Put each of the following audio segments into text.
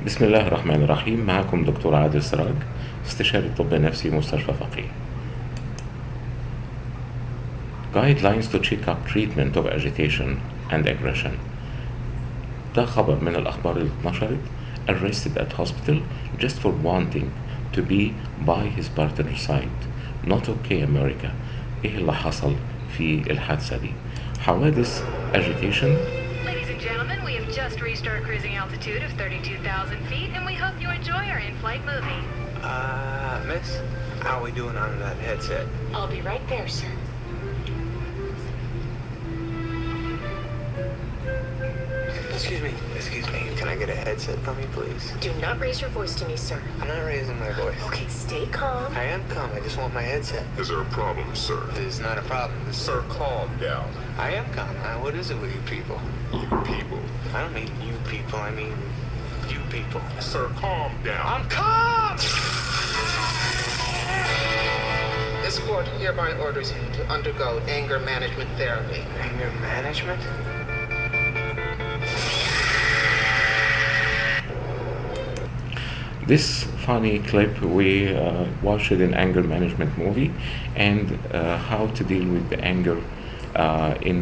بسم الله الرحمن الرحيم. معكم دكتور عادل سراج، استشاري طب نفسي مستشفى فقيه. Guidelines to check up treatment of agitation and aggression. ده خبر من الأخبار اللي اتنشرت. Arrested at hospital just for wanting to be by his partner's side. Not okay America. إيه اللي حصل في الحادثة دي؟ حوادث agitation. Ladies and gentlemen, we have just reached our cruising altitude of 32,000 feet, and we hope you enjoy our in-flight movie. Miss, how are we doing on that headset? I'll be right there, sir. Excuse me, can I get a headset from you, please? Do not raise your voice to me, sir. I'm not raising my voice. Okay, stay calm. I am calm, I just want my headset. Is there a problem, sir? It's not a problem. Sir, calm down. I am calm. What is it with you people? You people. I don't mean you people, I mean you people. Sir, calm down. I'm calm! This court hereby orders you to undergo anger management therapy. Anger management? This funny clip we watched in anger management movie, and how to deal with the anger in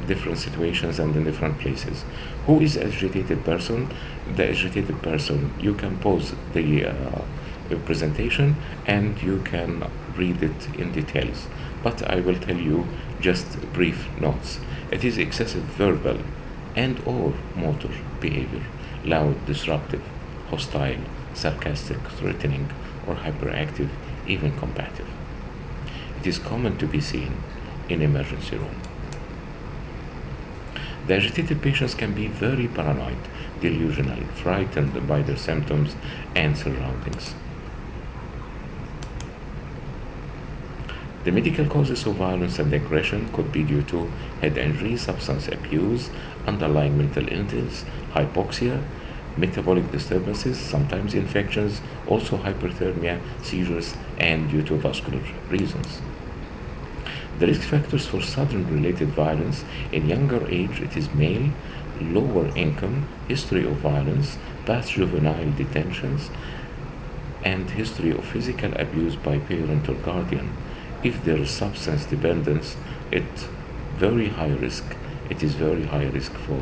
different situations and in different places. Who is agitated person? The agitated person, you can pause the presentation and you can read it in details, but I will tell you just brief notes. It is excessive verbal and or motor behavior, loud, disruptive, hostile, sarcastic, threatening, or hyperactive, even combative. It is common to be seen in emergency room. The agitated patients can be very paranoid, delusional, frightened by their symptoms and surroundings. The medical causes of violence and aggression could be due to head injury, substance abuse, underlying mental illness, hypoxia, metabolic disturbances, sometimes infections, also hyperthermia, seizures, and due to vascular reasons. The risk factors for sudden related violence in younger age, it is male, lower income, history of violence, past juvenile detentions, and history of physical abuse by parent or guardian. If there is substance dependence, it is very high risk for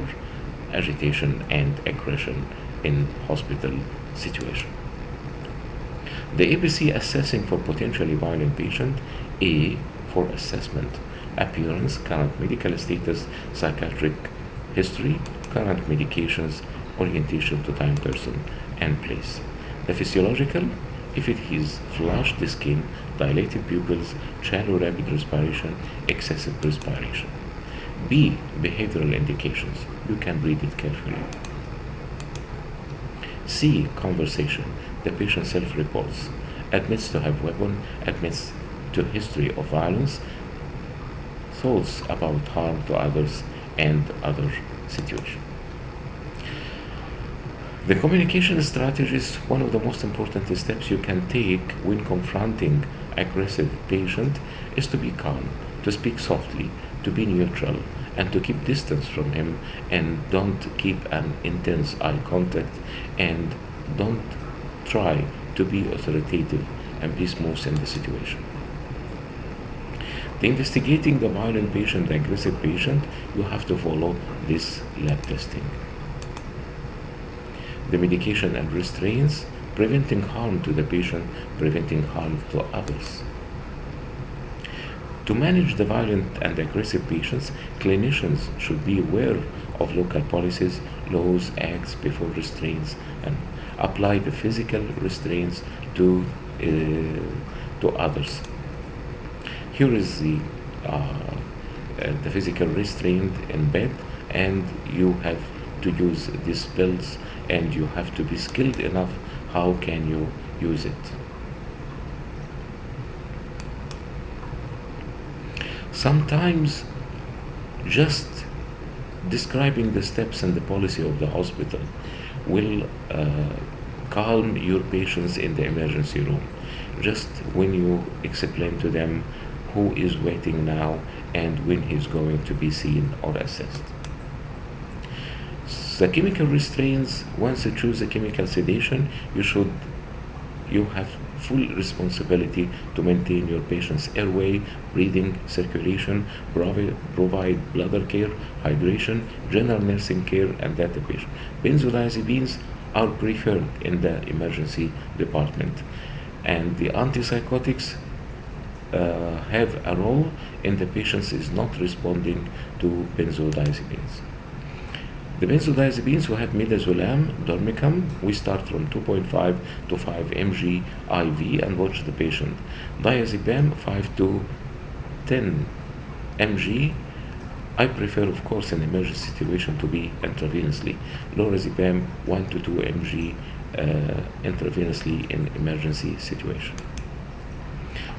agitation and aggression in hospital situation. The ABC assessing for potentially violent patient: A for assessment, appearance, current medical status, psychiatric history, current medications, orientation to time, person, and place. The physiological: if it is flushed skin, dilated pupils, shallow rapid respiration, excessive respiration. B, behavioral indications. You can read it carefully. C, conversation. The patient self-reports, admits to have weapon, admits to history of violence, thoughts about harm to others, and other situations. The communication strategy is one of the most important steps you can take when confronting aggressive patient is to be calm, to speak softly, to be neutral, and to keep distance from him, and don't keep an intense eye contact, and don't try to be authoritative, and be smooth in the situation. The investigating the violent patient, the aggressive patient, you have to follow this lab testing. The medication and restraints, preventing harm to the patient, preventing harm to others. To manage the violent and aggressive patients, clinicians should be aware of local policies, laws, acts before restraints, and apply the physical restraints to others. Here is the physical restraint in bed, and you have to use these pills, and you have to be skilled enough how can you use it. Sometimes just describing the steps and the policy of the hospital will calm your patients in the emergency room. Just when you explain to them who is waiting now and when he's going to be seen or assessed. The chemical restraints, once you choose a chemical sedation, you have full responsibility to maintain your patient's airway, breathing, circulation, provide bladder care, hydration, general nursing care, and data patient. Benzodiazepines are preferred in the emergency department, and the antipsychotics have a role in the patient is not responding to benzodiazepines. The benzodiazepines we have midazolam, dormicum. We start from 2.5 to 5 mg IV and watch the patient. Diazepam 5 to 10 mg. I prefer, of course, in emergency situation to be intravenously. Lorazepam 1 to 2 mg intravenously in emergency situation.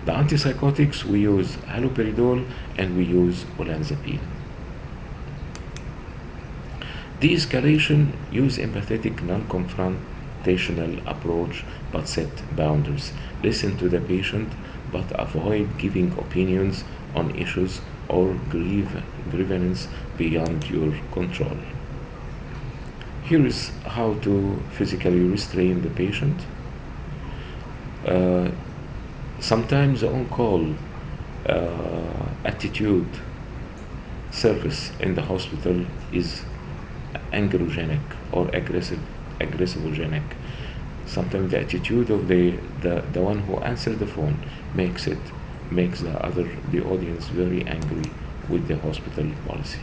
The antipsychotics, we use haloperidol and we use olanzapine. De-escalation, use empathetic, non-confrontational approach, but set boundaries. Listen to the patient, but avoid giving opinions on issues or grievance beyond your control. Here is how to physically restrain the patient. Sometimes the on-call attitude service in the hospital is angerogenic or aggressivogenic. Sometimes the attitude of the one who answered the phone makes the audience very angry with the hospital policy.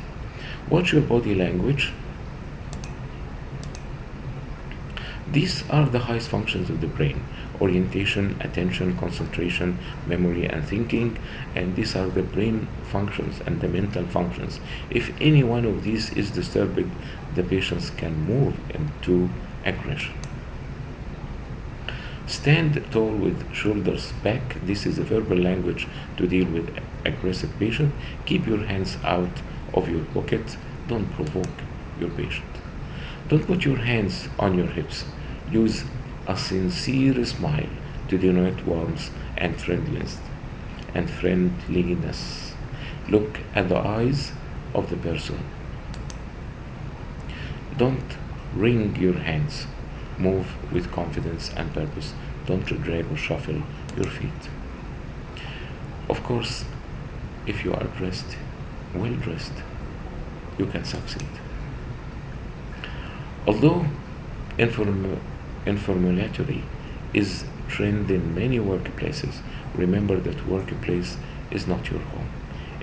Watch your body language. These are the highest functions of the brain: orientation, attention, concentration, memory, and thinking. And these are the brain functions and the mental functions. If any one of these is disturbed, the patients can move into aggression. Stand tall with shoulders back. This is a verbal language to deal with aggressive patient. Keep your hands out of your pocket. Don't provoke your patient. Don't put your hands on your hips. Use a sincere smile to denote warmth and friendliness. Look at the eyes of the person. Don't wring your hands. Move with confidence and purpose. Don't drag or shuffle your feet. Of course, if you are well dressed, you can succeed. Although informality is trend in many workplaces, remember that workplace is not your home.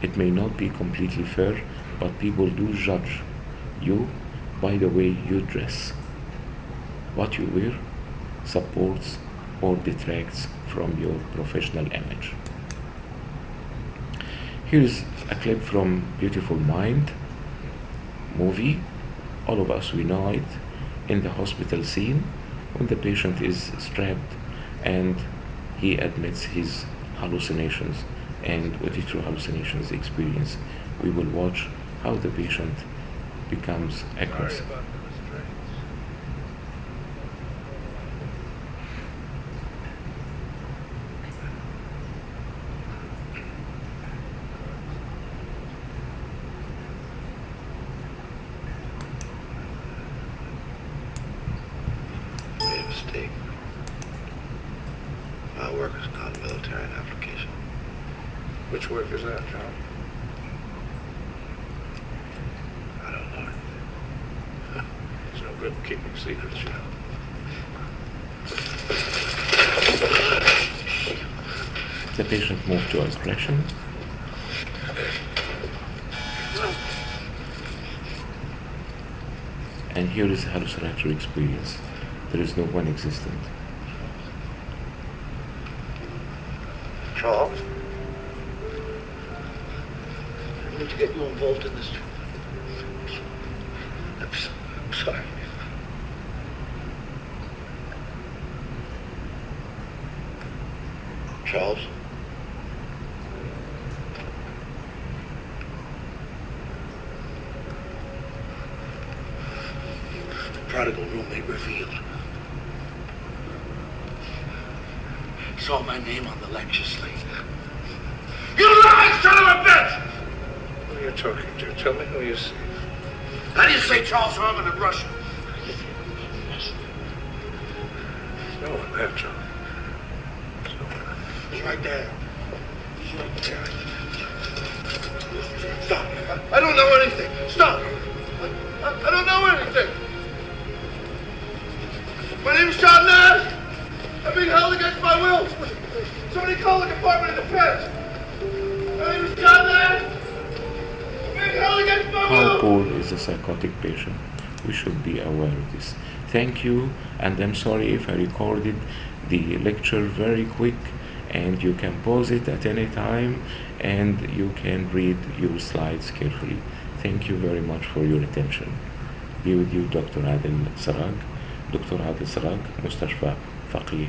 It may not be completely fair, but people do judge you by the way you dress. What you wear supports or detracts from your professional image. Here is a clip from Beautiful Mind movie. All of us, we know it, in the hospital scene when the patient is strapped and he admits his hallucinations and auditory hallucinations experience. We will watch how the patient becomes aggressive. Made a mistake. My work is not a military application. Which work is that, John? I don't know anything. It's no good keeping secrets, you know. The patient moved to aggression. And here is a hallucinatory experience. There is no one existent. Charles? I didn't mean to get you involved in this. I'm sorry. Charles? Prodigal roommate revealed. Saw my name on the lecture slate. You lying son of a bitch! Who are you talking to? Tell me who you see. How do you say Charles Herman in Russian? No one there, John. He's right there. He's right there. Stop. I don't know anything. Stop. I don't know anything. My name is John Nash. I'm being held against my will. Somebody call the Department of Defense. My name is John Nash. I'm being held against my How will. Paul is a psychotic patient. We should be aware of this. Thank you, and I'm sorry if I recorded the lecture very quick, and you can pause it at any time and you can read your slides carefully. Thank you very much for your attention. Be with you Dr. Adel Sarag, Dr. Adel Sarag, مستشفى فقيه.